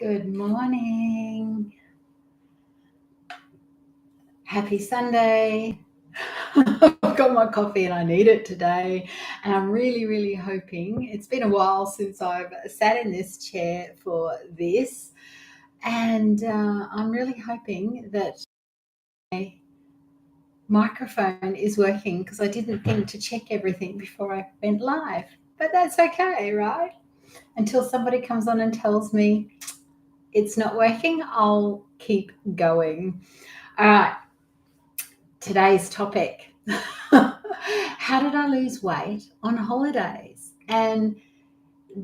Good morning. Happy Sunday. I've got my coffee and I need it today. And I'm really, really hoping, it's been a while since I've sat in this chair for this. And I'm really hoping that my microphone is working because I didn't think to check everything before I went live. But that's okay, right? Until somebody comes on and tells me it's not working, I'll keep going. All right. Today's topic. How did I lose weight on holidays? And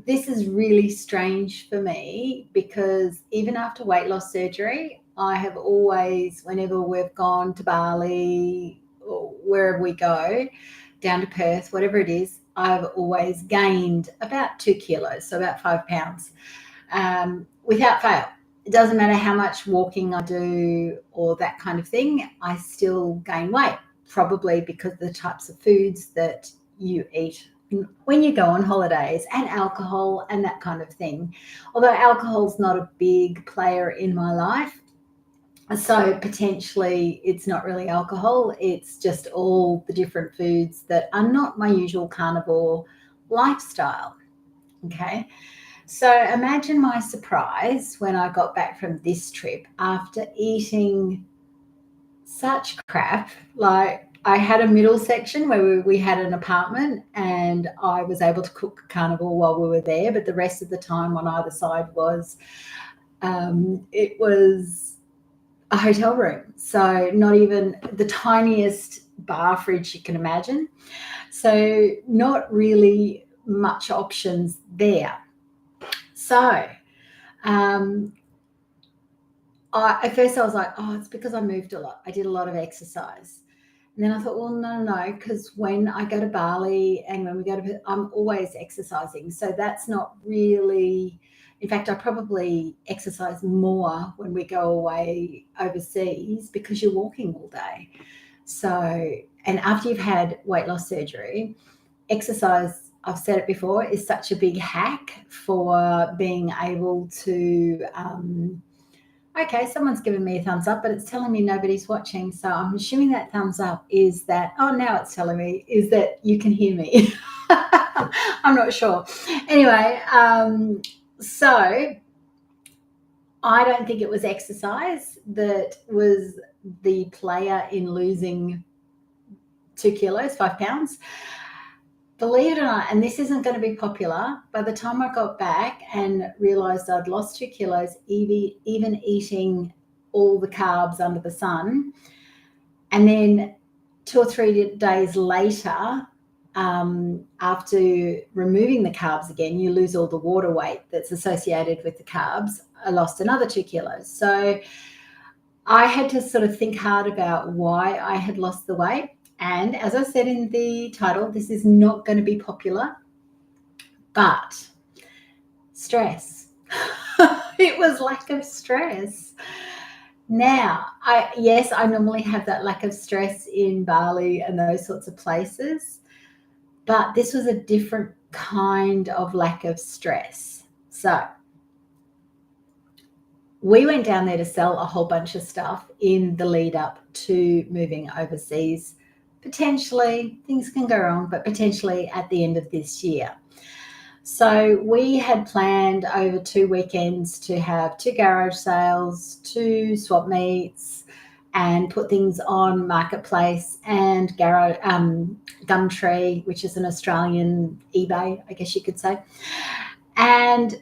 this is really strange for me because even after weight loss surgery, I have always, whenever we've gone to Bali or wherever we go, down to Perth, whatever it is, I've always gained about 2 kilos, so about 5 pounds, without fail. It doesn't matter how much walking I do or that kind of thing, I still gain weight, probably because of the types of foods that you eat when you go on holidays and alcohol and that kind of thing. Although alcohol's not a big player in my life, so potentially it's not really alcohol, it's just all the different foods that are not my usual carnivore lifestyle. Okay. So imagine my surprise when I got back from this trip after eating such crap. Like, I had a middle section where we had an apartment and I was able to cook carnivore while we were there, but the rest of the time on either side was it was a hotel room. So not even the tiniest bar fridge you can imagine. So not really much options there. So at first I was like, oh, it's because I moved a lot. I did a lot of exercise. And then I thought, well, no, because when I go to Bali and when we go to, I'm always exercising. So that's not really, in fact, I probably exercise more when we go away overseas because you're walking all day. So, and after you've had weight loss surgery, exercise, I've said it before, is such a big hack for being able to, okay, someone's given me a thumbs up, but it's telling me nobody's watching. So I'm assuming that thumbs up is that, oh, now it's telling me, is that you can hear me. I'm not sure. Anyway, so I don't think it was exercise that was the player in losing 2 kilos, 5 pounds. Believe it or not, and this isn't going to be popular, by the time I got back and realised I'd lost 2 kilos, even eating all the carbs under the sun, and then 2 or 3 days later, after removing the carbs again, you lose all the water weight that's associated with the carbs. I lost another 2 kilos. So I had to sort of think hard about why I had lost the weight. And as I said in the title, this is not going to be popular, but stress. It was lack of stress. Now, I normally have that lack of stress in Bali and those sorts of places, but this was a different kind of lack of stress. So we went down there to sell a whole bunch of stuff in the lead up to moving overseas. Potentially, things can go wrong, but potentially at the end of this year. So we had planned over 2 weekends to have 2 garage sales, 2 swap meets, and put things on Marketplace and Gumtree, which is an Australian eBay, I guess you could say. And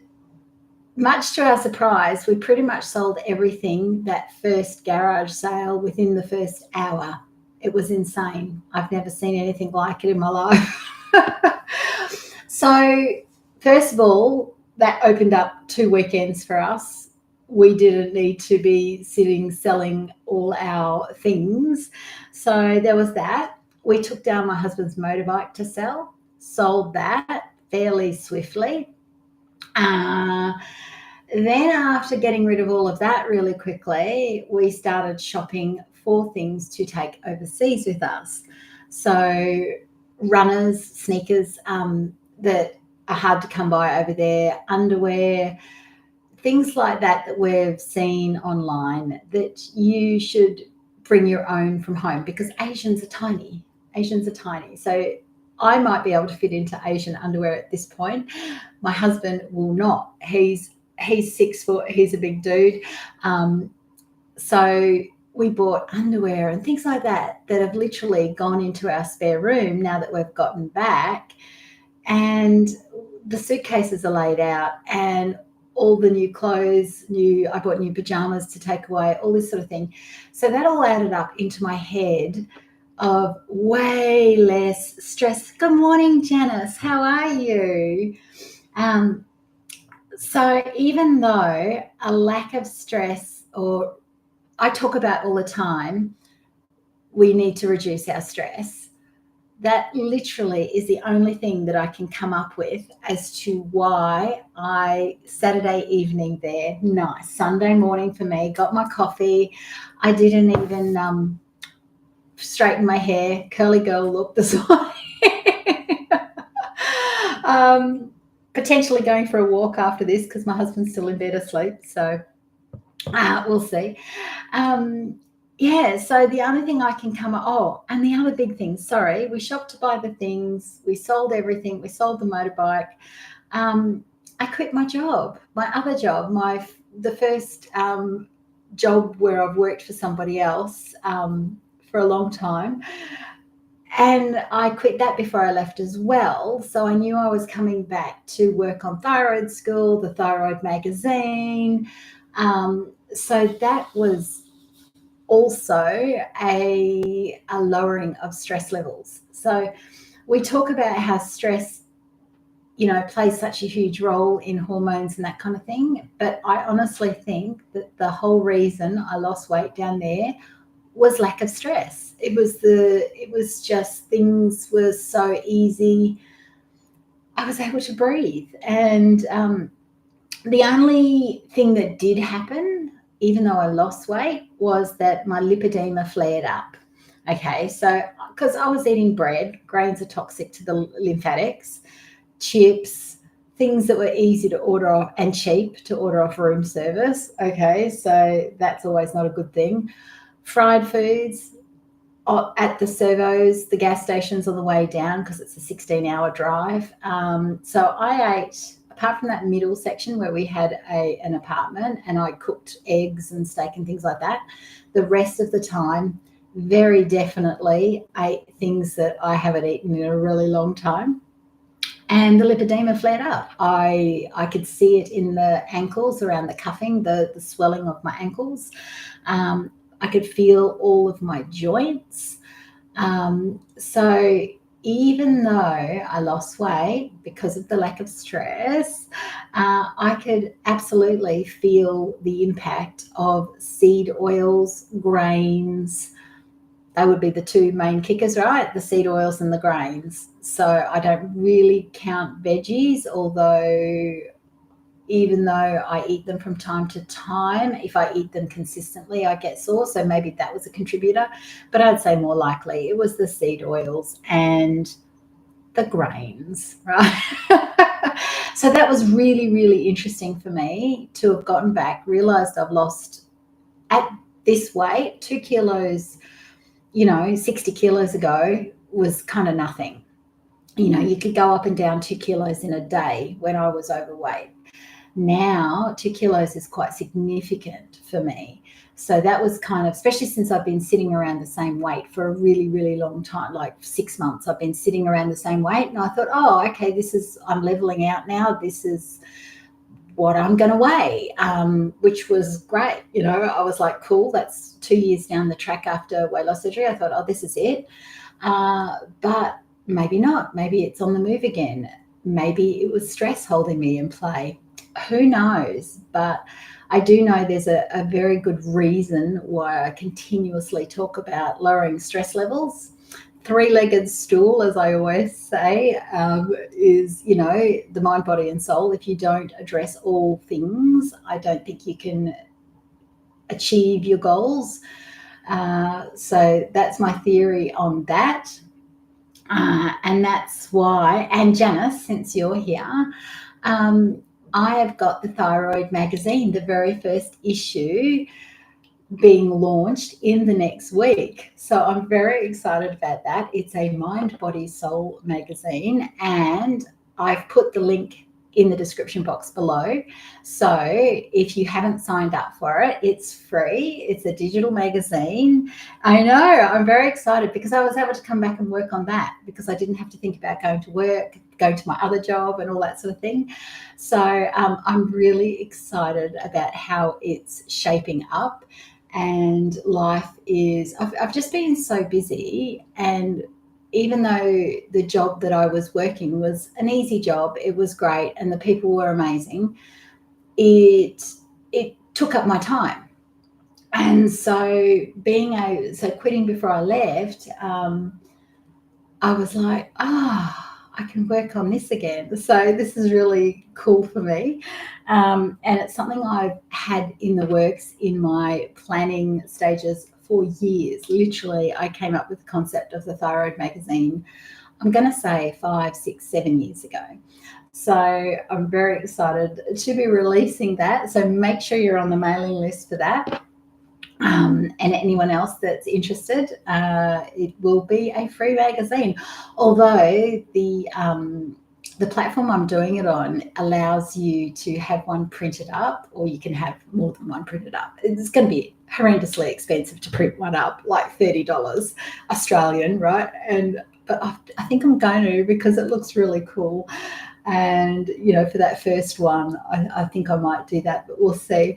much to our surprise, we pretty much sold everything that first garage sale within the first hour. It was insane. I've never seen anything like it in my life. So, first of all, that opened up 2 weekends for us. We didn't need to be sitting selling all our things. So there was that. We took down my husband's motorbike to sell, sold that fairly swiftly. Then after getting rid of all of that really quickly, we started shopping for things to take overseas with us. So runners, sneakers that are hard to come by over there, underwear, things like that we've seen online, that you should bring your own from home, because Asians are tiny. So I might be able to fit into Asian underwear at this point. My husband will not. He's 6 foot. He's a big dude. So we bought underwear and things like that have literally gone into our spare room now that we've gotten back, and the suitcases are laid out, and all the new clothes, I bought new pajamas to take away, all this sort of thing. So that all added up into my head of way less stress. Good morning, Janice. How are you? So even though a lack of stress, or I talk about all the time, we need to reduce our stress. That literally is the only thing that I can come up with as to why Saturday evening there, nice. Sunday morning for me, got my coffee. I didn't even straighten my hair, curly girl look this morning. Potentially going for a walk after this because my husband's still in bed asleep. So we'll see. So the only thing I can come up, and the other big thing, sorry, we shopped to buy the things, we sold everything, we sold the motorbike. I quit my job, my other job, the first job where I've worked for somebody else for a long time. And I quit that before I left as well. So I knew I was coming back to work on Thyroid School, the Thyroid magazine. So that was also a lowering of stress levels. So we talk about how stress, plays such a huge role in hormones and that kind of thing. But I honestly think that the whole reason I lost weight down there was lack of stress. It was just, things were so easy. I was able to breathe. And the only thing that did happen, even though I lost weight, was that my lipedema flared up. Okay, so because I was eating bread, grains are toxic to the lymphatics, chips, things that were easy to order off and cheap to order off room service. Okay, so that's always not a good thing. Fried foods at the servos, the gas stations on the way down, because it's a 16-hour drive. So I ate, apart from that middle section where we had an apartment and I cooked eggs and steak and things like that, the rest of the time, very definitely ate things that I haven't eaten in a really long time. And the lipedema flared up. I could see it in the ankles, around the cuffing, the swelling of my ankles. I could feel all of my joints. So even though I lost weight because of the lack of stress, I could absolutely feel the impact of seed oils, grains. They would be the two main kickers, right? The seed oils and the grains. So I don't really count veggies, although even though I eat them from time to time, if I eat them consistently, I get sore. So maybe that was a contributor. But I'd say more likely it was the seed oils and the grains, right? So that was really, really interesting for me to have gotten back, realized I've lost at this weight 2 kilos, 60 kilos ago was kind of nothing. You could go up and down 2 kilos in a day when I was overweight. Now 2 kilos is quite significant for me. So that was kind of, especially since I've been sitting around the same weight for a really, really long time, like 6 months, I've been sitting around the same weight. And I thought, okay, I'm leveling out now. This is what I'm going to weigh, which was great. I was like, cool, that's 2 years down the track after weight loss surgery. I thought, this is it. But maybe not. Maybe it's on the move again. Maybe it was stress holding me in play. Who knows? But I do know there's a very good reason why I continuously talk about lowering stress levels. Three-legged stool, as I always say, is, the mind, body, and soul. If you don't address all things, I don't think you can achieve your goals. So that's my theory on that. And that's why, and Janice, since you're here, I have got the Thyroid magazine, the very first issue, being launched in the next week. So I'm very excited about that. It's a Mind, Body, Soul magazine, and I've put the link in the description box below. So if you haven't signed up for it, it's free. It's a digital magazine. I know, I'm very excited because I was able to come back and work on that because I didn't have to think about going to work, going to my other job and all that sort of thing. So I'm really excited about how it's shaping up. And life is, I've just been so busy, and even though the job that I was working was an easy job, it was great and the people were amazing, it took up my time. And so quitting before I left, I was like, I can work on this again. So this is really cool for me. And it's something I've had in the works in my planning stages for years. Literally, I came up with the concept of the Thyroid magazine, I'm going to say 5, 6, 7 years ago. So I'm very excited to be releasing that. So make sure you're on the mailing list for that. And anyone else that's interested, it will be a free magazine. Although the platform I'm doing it on allows you to have one printed up, or you can have more than one printed up. It's going to be horrendously expensive to print one up, like $30 Australian, right? But I think I'm going to, because it looks really cool. And, for that first one, I think I might do that, but we'll see.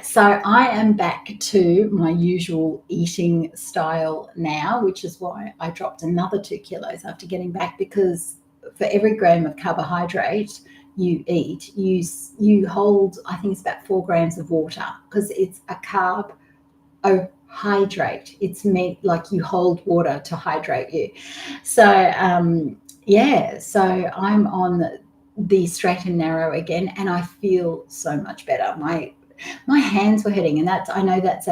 So I am back to my usual eating style now, which is why I dropped another 2 kilos after getting back, because for every gram of carbohydrate you eat, you hold, I think it's about 4 grams of water, because it's a carbohydrate. It's meant like you hold water to hydrate you. So so I'm on the straight and narrow again, and I feel so much better. My hands were hurting, and I know that's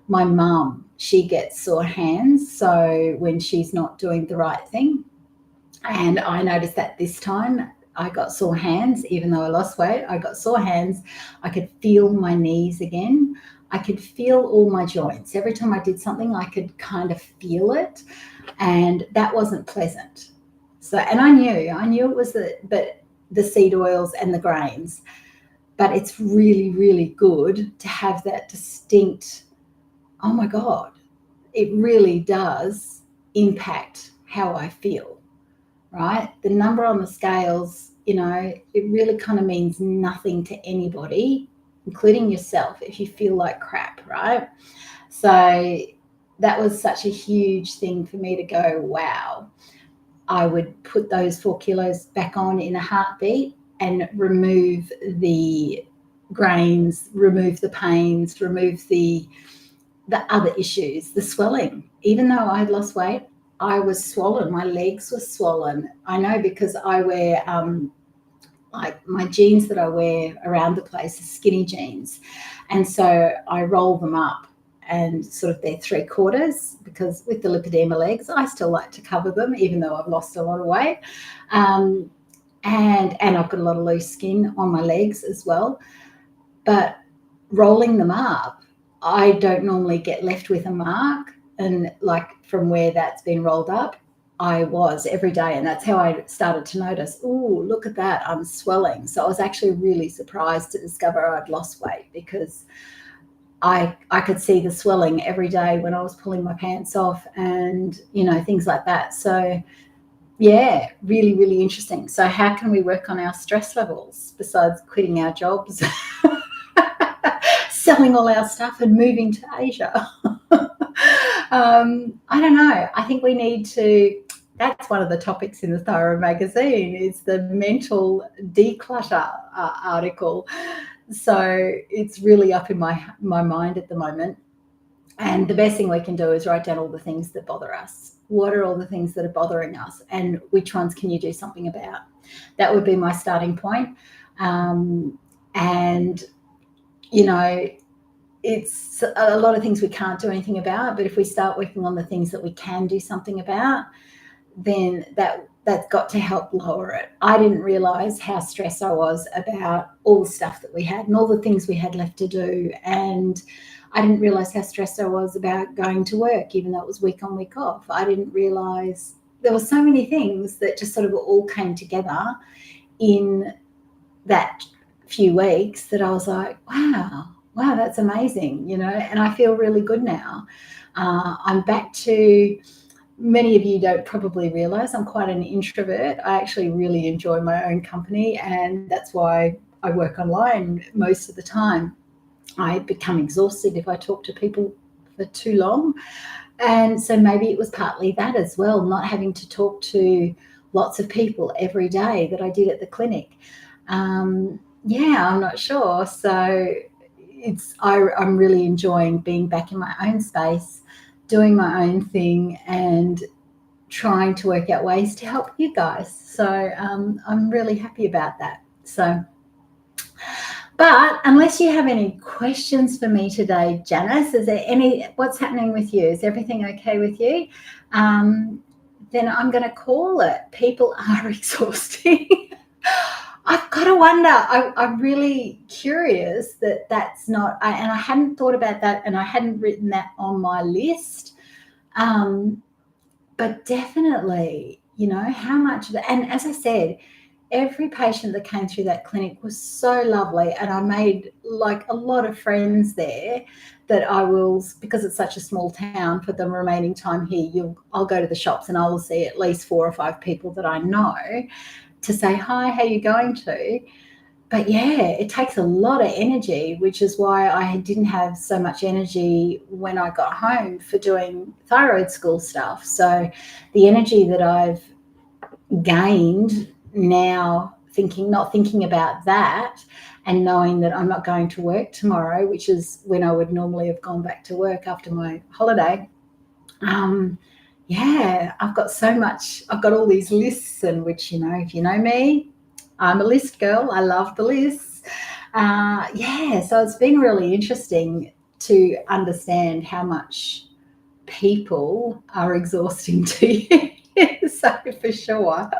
my mum, she gets sore hands, so when she's not doing the right thing, and I noticed that this time I got sore hands. Even though I lost weight, I got sore hands. I could feel my knees again. I could feel all my joints. Every time I did something, I could kind of feel it, and that wasn't pleasant. So, and I knew it was the seed oils and the grains. But it's really, really good to have that distinct, oh my God, it really does impact how I feel, right? The number on the scales, it really kind of means nothing to anybody, including yourself, if you feel like crap, right? So that was such a huge thing for me to go, wow. I would put those 4 kilos back on in a heartbeat and remove the grains, remove the pains, remove the other issues, the swelling. Even though I had lost weight, I was swollen. My legs were swollen. I know, because I wear like my jeans that I wear around the place are skinny jeans, and so I roll them up, and sort of they're 3/4, because with the lipedema legs, I still like to cover them, even though I've lost a lot of weight. And I've got a lot of loose skin on my legs as well. But rolling them up, I don't normally get left with a mark. And like from where that's been rolled up, I was every day. And that's how I started to notice, oh, look at that, I'm swelling. So I was actually really surprised to discover I'd lost weight, because I could see the swelling every day when I was pulling my pants off and, things like that. So yeah, really, really interesting. So how can we work on our stress levels besides quitting our jobs, selling all our stuff and moving to Asia? I don't know. I think we need to, that's one of the topics in the Thyroid magazine, is the mental declutter article. So it's really up in my mind at the moment. And the best thing we can do is write down all the things that bother us. What are all the things that are bothering us, and which ones can you do something about? That would be my starting point. And, it's a lot of things we can't do anything about, but if we start working on the things that we can do something about, then that that's got to help lower it. I didn't realize how stressed I was about all the stuff that we had and all the things we had left to do. And I didn't realize how stressed I was about going to work, even though it was week on, week off. I didn't realize there were so many things that just sort of all came together in that few weeks that I was like, wow, that's amazing, and I feel really good now. I'm back to, many of you don't probably realize I'm quite an introvert. I actually really enjoy my own company, and that's why I work online most of the time. I become exhausted if I talk to people for too long. And so maybe it was partly that as well, not having to talk to lots of people every day that I did at the clinic. I'm not sure. So I'm really enjoying being back in my own space, doing my own thing, and trying to work out ways to help you guys. So I'm really happy about that. But unless you have any questions for me today, Janice, what's happening with you? Is everything okay with you? Then I'm going to call it. People are exhausting. I've got to wonder. I'm really curious that's not, and I hadn't thought about that, and I hadn't written that on my list. But definitely, how much of that, and as I said, every patient that came through that clinic was so lovely, and I made like a lot of friends there that I will, because it's such a small town, for the remaining time here, I'll go to the shops and I will see at least 4 or 5 people that I know to say, hi, how are you going to? But yeah, it takes a lot of energy, which is why I didn't have so much energy when I got home for doing thyroid school stuff. So the energy that I've gained now, not thinking about that, and knowing that I'm not going to work tomorrow, which is when I would normally have gone back to work after my holiday. I've got so much. I've got all these lists, and which, if you know me, I'm a list girl. I love the lists. So it's been really interesting to understand how much people are exhausting to you. So for sure.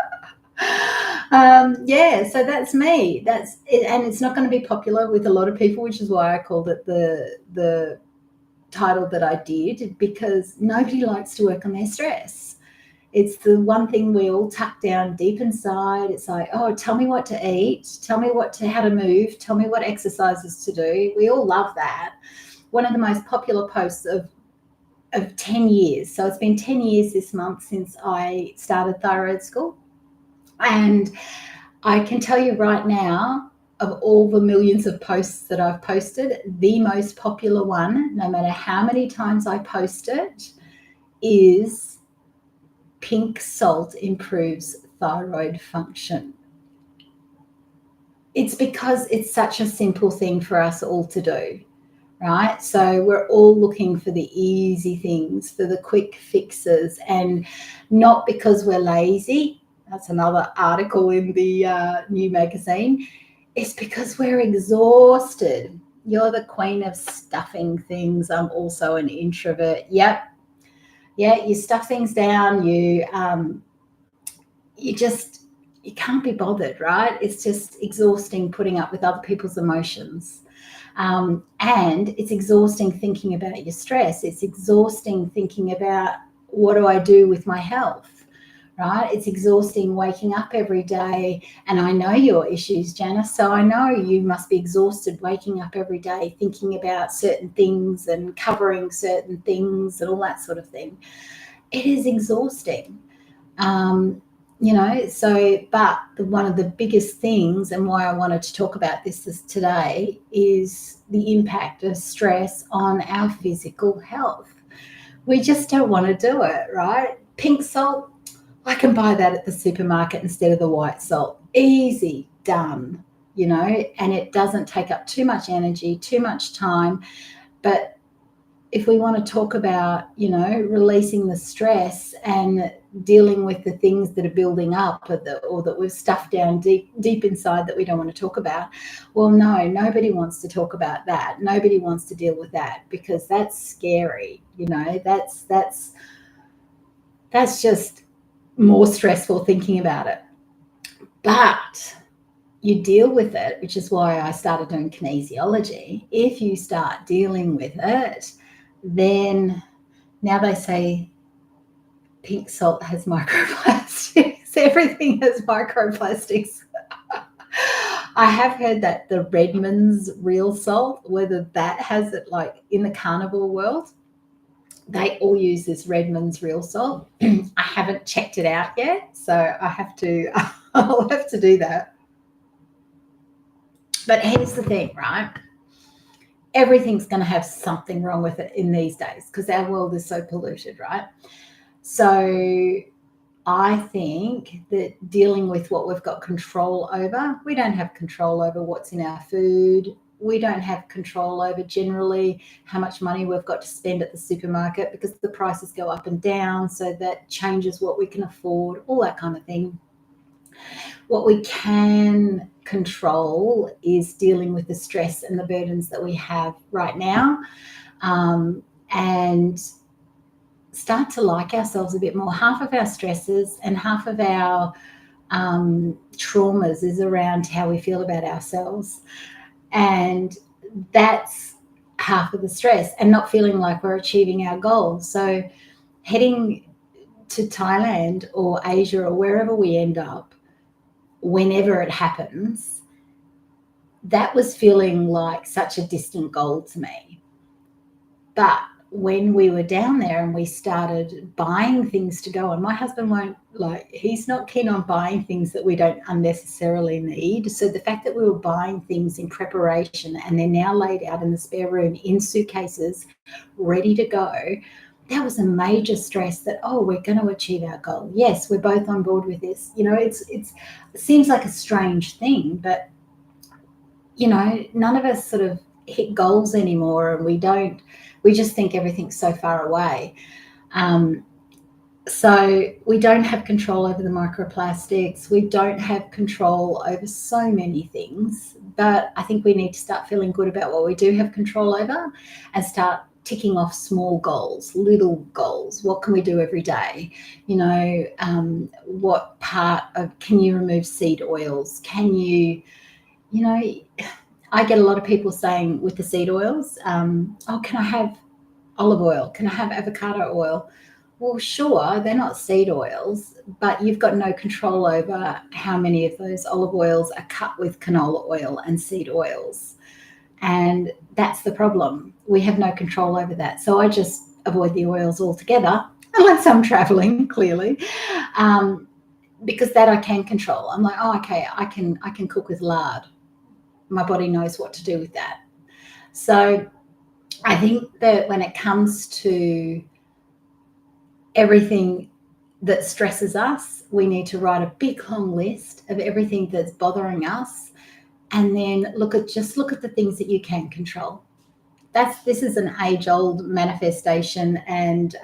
So that's me. That's it, and it's not going to be popular with a lot of people, which is why I called it the title that I did, because nobody likes to work on their stress. It's the one thing we all tuck down deep inside. It's like, oh, tell me what to eat, tell me how to move, tell me what exercises to do. We all love that. One of the most popular posts of 10 years. So it's been 10 years this month since I started thyroid school. And I can tell you right now, of all the millions of posts that I've posted, the most popular one, no matter how many times I post it, is pink salt improves thyroid function. It's because it's such a simple thing for us all to do, right? So we're all looking for the easy things, for the quick fixes, and not because we're lazy. That's another article in the new magazine. It's because we're exhausted. You're the queen of stuffing things. I'm also an introvert. Yep. Yeah, you stuff things down. You can't be bothered, right? It's just exhausting putting up with other people's emotions. And it's exhausting thinking about your stress. It's exhausting thinking about, what do I do with my health? Right? It's exhausting waking up every day. And I know your issues, Janice, so I know you must be exhausted waking up every day thinking about certain things and covering certain things and all that sort of thing. It is exhausting. But one of the biggest things, and why I wanted to talk about this today, is the impact of stress on our physical health. We just don't want to do it, right? Pink salt, I can buy that at the supermarket instead of the white salt. Easy, done, and it doesn't take up too much energy, too much time. But if we want to talk about, releasing the stress and dealing with the things that are building up, or that we've stuffed down deep inside that we don't want to talk about, well, no, nobody wants to talk about that. Nobody wants to deal with that, because that's scary. That's just more stressful thinking about it. But you deal with it, which is why I started doing kinesiology. If you start dealing with it, then now they say pink salt has microplastics. Everything has microplastics. I have heard that the Redmond's real salt, whether that has it, like in the carnivore world, they all use this Redmond's real salt. I haven't checked it out yet, so I'll have to do that. But here's the thing, right? Everything's going to have something wrong with it in these days because our world is so polluted, right? So I think that dealing with what we've got control over, we don't have control over what's in our food. We don't have control over generally how much money we've got to spend at the supermarket because the prices go up and down. So that changes what we can afford, all that kind of thing. What we can control is dealing with the stress and the burdens that we have right now, and start to like ourselves a bit more. Half of our stresses and half of our traumas is around how we feel about ourselves. And that's half of the stress, and not feeling like we're achieving our goals. So heading to Thailand or Asia or wherever we end up, whenever it happens, that was feeling like such a distant goal to me. But when we were down there and we started buying things to go on, my husband he's not keen on buying things that we don't unnecessarily need. So the fact that we were buying things in preparation and they're now laid out in the spare room in suitcases, ready to go, that was a major stress that, we're going to achieve our goal. Yes, we're both on board with this. It seems like a strange thing, but, none of us sort of hit goals anymore, and we just think everything's so far away. So we don't have control over the microplastics. We don't have control over so many things, but I think we need to start feeling good about what we do have control over and start ticking off small goals, little goals. What can we do every day? What part of, can you remove seed oils? Can you, I get a lot of people saying with the seed oils, can I have olive oil? Can I have avocado oil? Well, sure, they're not seed oils, but you've got no control over how many of those olive oils are cut with canola oil and seed oils. And that's the problem. We have no control over that. So I just avoid the oils altogether, unless I'm traveling, clearly, because that I can control. I'm like, okay, I can cook with lard. My body knows what to do with that. So I think that when it comes to everything that stresses us, we need to write a big long list of everything that's bothering us, and then look at the things that you can control. This is an age-old manifestation and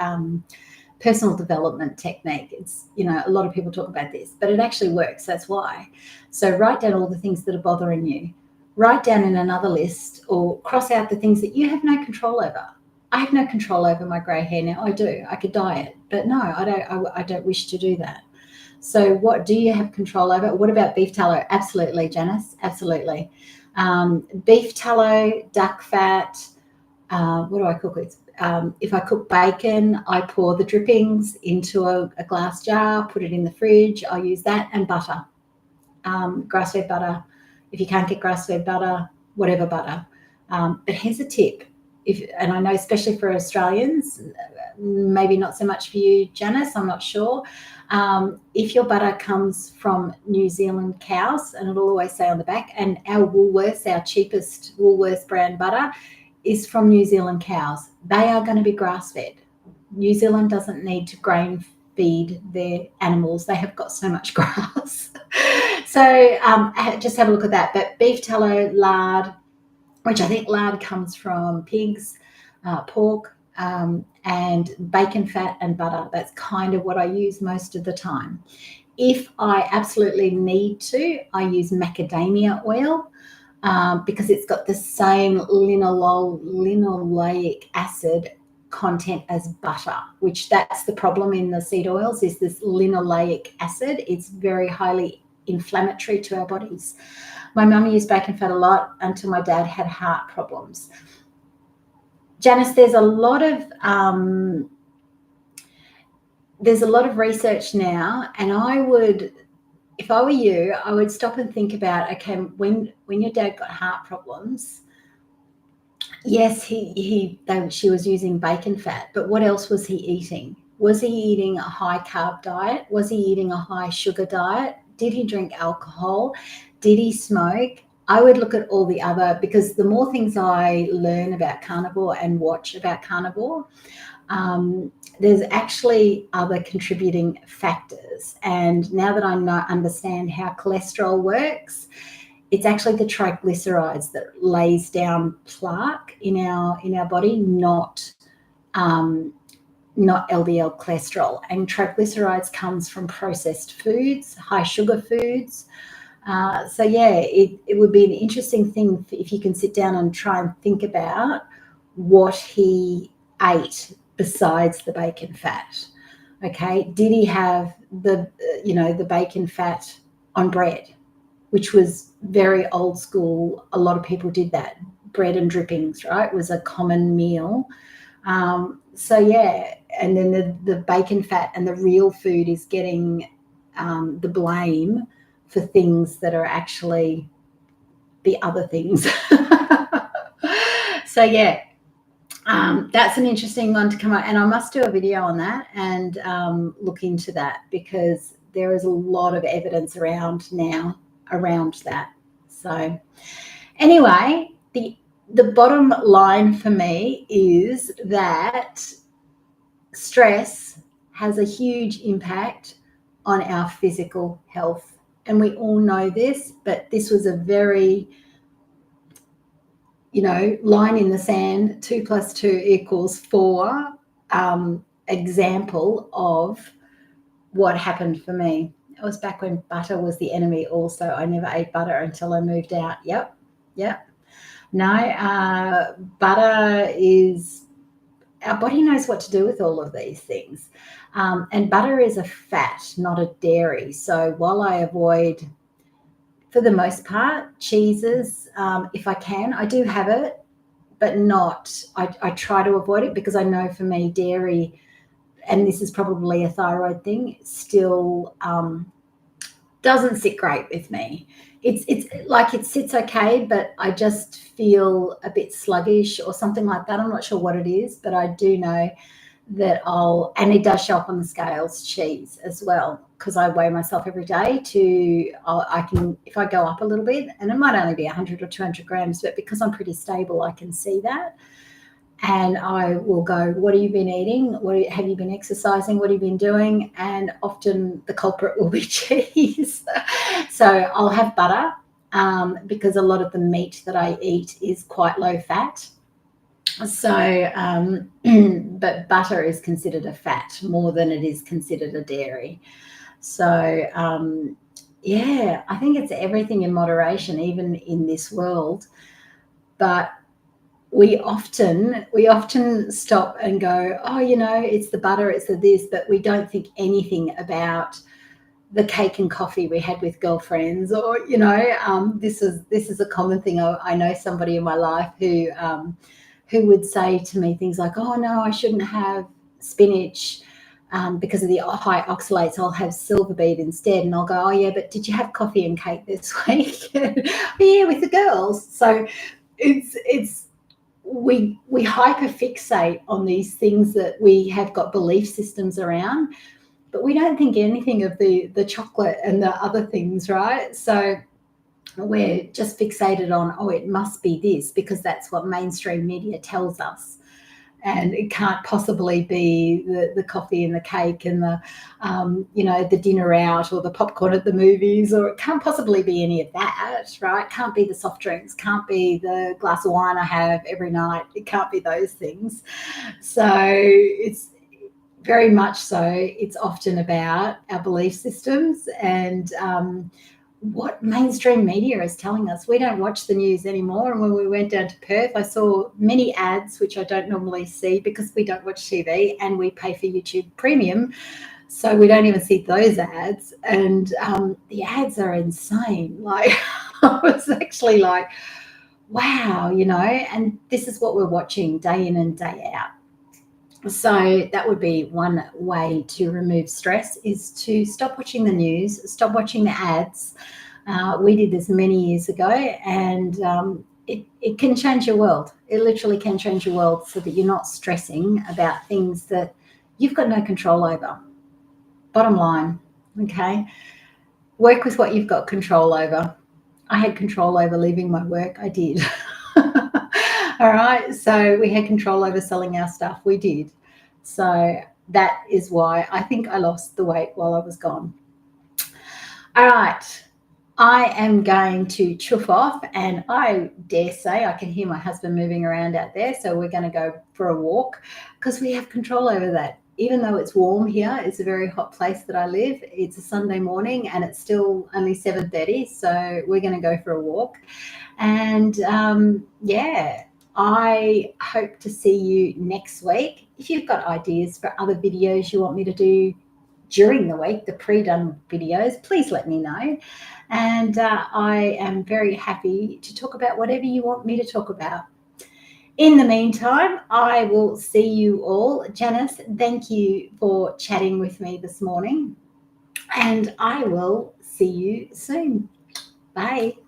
personal development technique. It's, a lot of people talk about this, but it actually works. That's why. So write down all the things that are bothering you. Write down in another list or cross out the things that you have no control over. I have no control over my grey hair now. I do. I could dye it, but no, I don't wish to do that. So what do you have control over? What about beef tallow? Absolutely, Janice. Absolutely. Beef tallow, duck fat. What do I cook with? If I cook bacon, I pour the drippings into a glass jar, put it in the fridge. I'll use that, and butter, grass-fed butter. If you can't get grass-fed butter, whatever butter. But here's a tip. And I know especially for Australians, maybe not so much for you, Janice, I'm not sure. If your butter comes from New Zealand cows, and it'll always say on the back, and our Woolworths, our cheapest Woolworths brand butter, is from New Zealand cows. They are going to be grass-fed. New Zealand doesn't need to grain feed their animals. They have got so much grass. So just have a look at that. But beef tallow, lard, which I think lard comes from pigs, pork, and bacon fat and butter. That's kind of what I use most of the time. If I absolutely need to, I use macadamia oil because it's got the same linoleic acid content as butter, which that's the problem in the seed oils, is this linoleic acid. It's very highly inflammatory to our bodies. My mum used bacon fat a lot until my dad had heart problems. Janice, there's a lot of research now, and I would, if I were you, I would stop and think about, okay, when your dad got heart problems, yes, she was using bacon fat, but what else was he eating? Was he eating a high carb diet? Was he eating a high sugar diet? Did he drink alcohol? Did he smoke? I would look at all the other, because the more things I learn about carnivore and watch about carnivore, there's actually other contributing factors. And now that I understand how cholesterol works, it's actually the triglycerides that lays down plaque in our body, not LDL cholesterol. And triglycerides comes from processed foods, high sugar foods. So yeah, it would be an interesting thing if you can sit down and try and think about what he ate besides the bacon fat. Okay, did he have the bacon fat on bread, which was very old school? A lot of people did that. Bread and drippings, right, was a common meal. So yeah, and then the bacon fat and the real food is getting the blame for things that are actually the other things. So yeah, that's an interesting one to come out, and I must do a video on that and look into that, because there is a lot of evidence around now around that. So anyway, the bottom line for me is that stress has a huge impact on our physical health. And we all know this, but this was a very, line in the sand, 2 + 2 = 4 example of what happened for me. It was back when butter was the enemy also. I never ate butter until I moved out. Yep. No, butter is, our body knows what to do with all of these things. And butter is a fat, not a dairy. So while I avoid, for the most part, cheeses, if I can, I do have it, but I try to avoid it, because I know for me, dairy, and this is probably a thyroid thing, still doesn't sit great with me. It's like it sits okay, but I just feel a bit sluggish or something like that. I'm not sure what it is, but I do know that and it does show up on the scales, cheese as well, because I weigh myself every day if I go up a little bit, and it might only be 100 or 200 grams, but because I'm pretty stable, I can see that. And I will go, what have you been eating? Have you been exercising? What have you been doing? And often the culprit will be cheese. So I'll have butter, because a lot of the meat that I eat is quite low fat. So, but butter is considered a fat more than it is considered a dairy. So, yeah, I think it's everything in moderation, even in this world. But we often stop and go, oh, it's the butter, it's the this, but we don't think anything about the cake and coffee we had with girlfriends, or this is a common thing. I know somebody in my life who would say to me things like, oh no, I shouldn't have spinach because of the high oxalates, I'll have silver beet instead. And I'll go, oh yeah, but did you have coffee and cake this week? Yeah, with the girls. So we hyperfixate on these things that we have got belief systems around, but we don't think anything of the chocolate and the other things, right? So we're just fixated on, oh, it must be this, because that's what mainstream media tells us. And it can't possibly be the coffee and the cake and the dinner out or the popcorn at the movies, or it can't possibly be any of that, right? Can't be the soft drinks, can't be the glass of wine I have every night. It can't be those things. So it's very much so. It's often about our belief systems, and what mainstream media is telling us. We don't watch the news anymore. And when we went down to Perth, I saw many ads, which I don't normally see because we don't watch TV and we pay for YouTube Premium. So we don't even see those ads. And the ads are insane. Like, I was actually like, wow, and this is what we're watching day in and day out. So that would be one way to remove stress, is to stop watching the news, stop watching the ads. We did this many years ago, and it can change your world. It literally can change your world so that you're not stressing about things that you've got no control over. Bottom line, okay? Work with what you've got control over. I had control over leaving my work. I did. All right. So we had control over selling our stuff. We did. So that is why I think I lost the weight while I was gone. All right. I am going to chuff off, and I dare say I can hear my husband moving around out there. So we're going to go for a walk because we have control over that. Even though it's warm here, it's a very hot place that I live. It's a Sunday morning and it's still only 7:30. So we're going to go for a walk. And I hope to see you next week. If you've got ideas for other videos you want me to do during the week, the pre-done videos, please let me know. And I am very happy to talk about whatever you want me to talk about. In the meantime, I will see you all. Janice, thank you for chatting with me this morning. And I will see you soon. Bye.